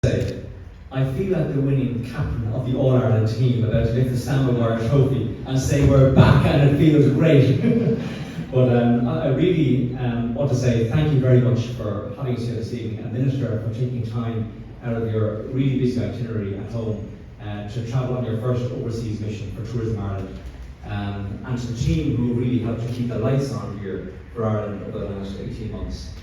say, I feel like the winning captain of the All-Ireland team about to lift the Samovar trophy and say we're back and it feels great. But I really want to say thank you very much for having us here this evening, and Minister for taking time out of your really busy itinerary at home to travel on your first overseas mission for Tourism Ireland, and to the team who really helped to keep the lights on here for Ireland over the last 18 months.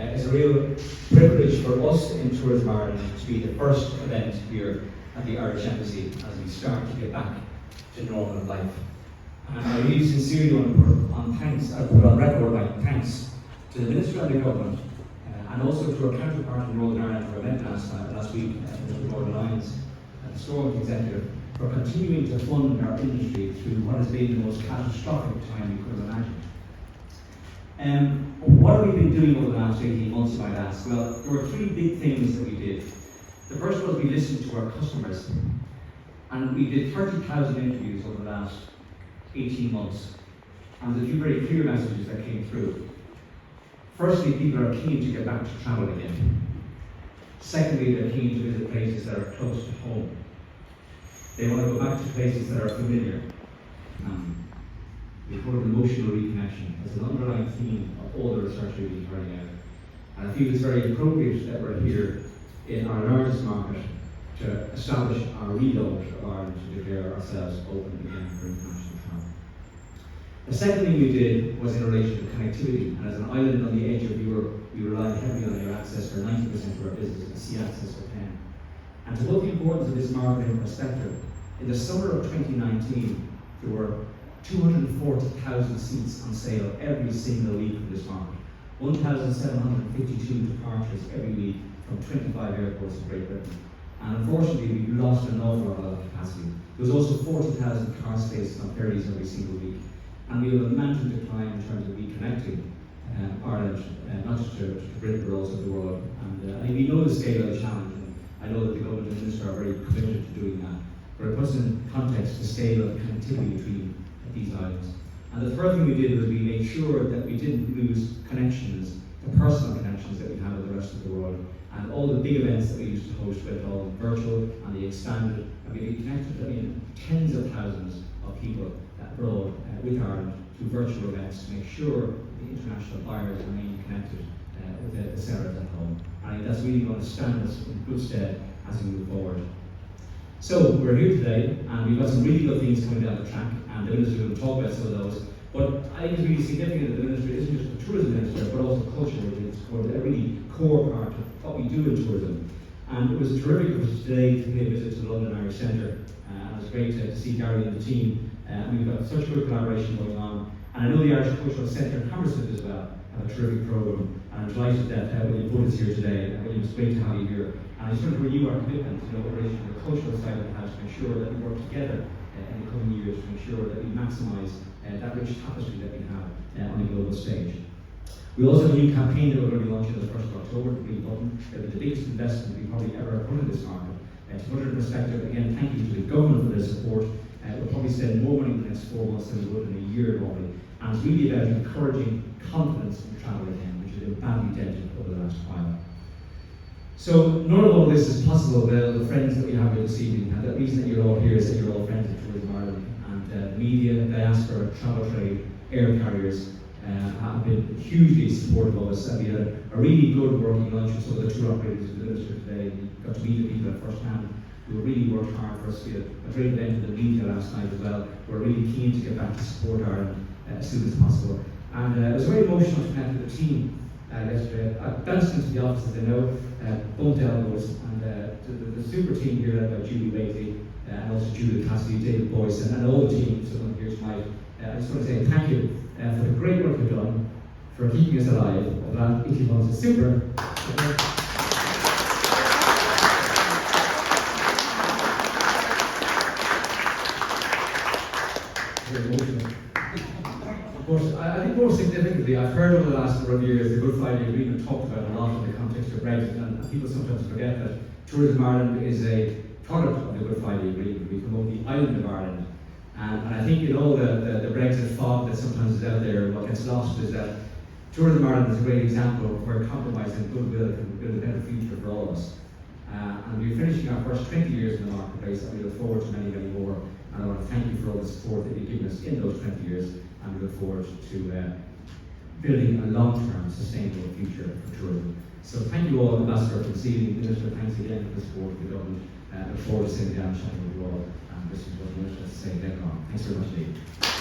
It's a real privilege for us in Tourism Ireland to be the first event here at the Irish Embassy as we start to get back to normal life. And I really sincerely want to put on record my thanks to the Minister and the Government, and also to our counterpart in Northern Ireland who I met last week, the Northern Alliance, and the Stormont Executive, for continuing to fund our industry through what has been the most catastrophic time we could have imagined. What have we been doing over the last 18 months, you might ask? Well, there were three big things that we did. The first was we listened to our customers, and we did 30,000 interviews over the last 18 months. And there's a few very clear messages that came through. Firstly, people are keen to get back to travel again. Secondly, they're keen to visit places that are close to home. They want to go back to places that are familiar. We call it emotional reconnection as an underlying theme of all the research we've been carrying out. And I feel it's very appropriate that we're here in our largest market to establish our relaunch of Ireland to declare ourselves open again for international travel. The second thing we did was in relation to connectivity, and as an island on the edge of Europe, we rely heavily on air access for 90% of our business and sea access for 10%. And to put the importance of this market in perspective, in the summer of 2019, there were 240,000 seats on sale every single week in this market, 1,752 departures every week from 25 airports in Great Britain. And unfortunately, we lost an awful lot of capacity. There was also 40,000 car spaces on ferries every single week. And we have a mountain decline in terms of reconnecting Ireland, not just to Britain, but also the world. And I think we know the scale of the challenge, and I know that the government and minister are very committed to doing that. But it puts in context the scale of the connectivity between these islands. And the third thing we did was we made sure that we didn't lose connections, the personal connections that we have with the rest of the world. And all the big events that we used to host went all virtual, and they expanded, and we connected tens of thousands of people abroad with Ireland through virtual events to make sure the international buyers remain connected with the sellers at home. And I think that's really going to stand us in good stead as we move forward. So we're here today, and we've got some really good things coming down the track, and the Minister will talk about some of those. But I think it's really significant that the Minister isn't just the tourism minister, but also culture, which is a really core part of what we do in tourism. And it was terrific for us today to pay a visit to the London Irish Centre, and it was great to see Gary and the team. And we've got such good collaboration going on. And I know the Irish Cultural Centre in Hammersmith as well have a terrific programme, and I'm delighted that William Wood is here today. And William, it's great to have you here. And I just want to renew our commitment, in relation to the cultural side of the house, to ensure that we work together in the coming years to ensure that we maximise that rich tapestry that we have on the global stage. We also have a new campaign that we're going to be launching on the 1st of October, the Green Button. It'll be the biggest investment we've probably ever put in this market. To put it in perspective, again, thank you to the government for their support. We'll probably spend more money in the next 4 months than we would in a year normally. And it's really about encouraging confidence in travel again, which has been badly dented over the last while. So none of all this is possible without the friends that we have here this evening. And the reason that you're all here is that you're all friends of Tourism Ireland. And media, diaspora, travel trade, air carriers have been hugely supportive of us. And we had a really good working lunch with some of the tour operators with the Minister today. We got to meet the people at first hand who really worked hard for us. We had a great event with the media last night as well. We're really keen to get back to support Ireland as soon as possible. And it was very emotional to connect with the team yesterday. I bounced into the office, as I know, bumped elbows, and the super team here led by Julie Bailey, and also Julie Cassidy, David Boyce, and all the teams that are here tonight. I just want to say thank you for the great work you've done, for keeping us alive over the last 18 months. It's super. Of course, I think more significantly, I've heard over the last number of years the Good Friday Agreement talked about a lot in the context of Brexit, and people sometimes forget that Tourism Ireland is a product of the Good Friday Agreement. We promote the island of Ireland, and I think in all the Brexit fog that sometimes is out there, what gets lost is that Tourism Ireland is a great example of where compromise and goodwill can build a better future for all of us. And we're finishing our first 20 years in the marketplace, and we look forward to many, many more. And I want to thank you for all the support that you've given us in those 20 years, and we look forward to building a long-term sustainable future for tourism. So thank you all, Ambassador, for this evening. Minister, thanks again for the support of the government. I look forward to sitting down and chatting with you all. And this is what I wanted to say later on. Thanks very much indeed.